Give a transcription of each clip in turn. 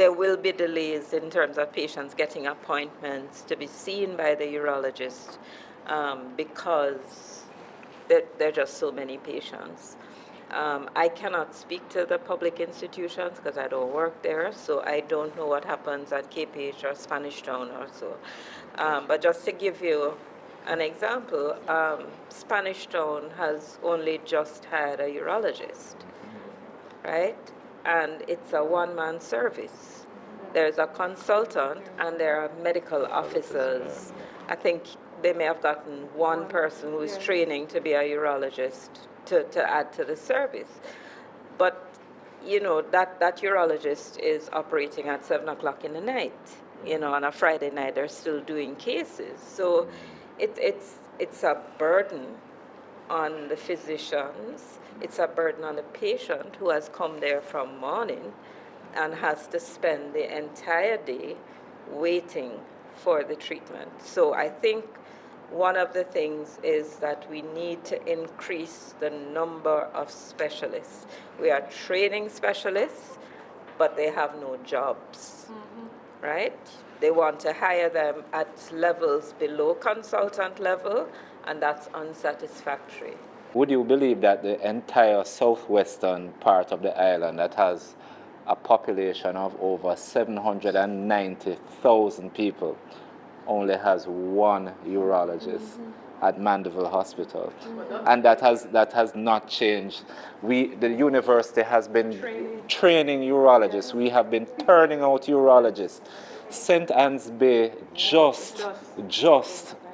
there will be delays in terms of patients getting appointments to be seen by the urologist because there are just so many patients. I cannot speak to the public institutions because I don't work there, so I don't know what happens at KPH or Spanish Town or so. But just to give you an example, Spanish Town has only just had a urologist, right? And it's a one-man service. There's a consultant and there are medical officers. I think they may have gotten one person who is training to be a urologist to add to the service. But, you know, that urologist is operating at 7 o'clock in the night. You know, on a Friday night, they're still doing cases. So it's a burden on the physicians. It's a burden on the patient who has come there from morning and has to spend the entire day waiting for the treatment. So I think one of the things is that we need to increase the number of specialists. We are training specialists, but they have no jobs, right? They want to hire them at levels below consultant level, and that's unsatisfactory. Would you believe that the entire southwestern part of the island that has a population of over 790,000 people only has one urologist at Mandeville Hospital? And that has not changed. The university has been training urologists. We have been turning out urologists. St. Anne's Bay just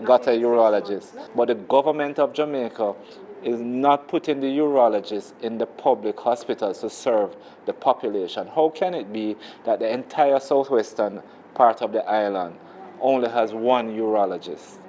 got a urologist. But the government of Jamaica is not putting the urologists in the public hospitals to serve the population. How can it be that the entire southwestern part of the island only has one urologist?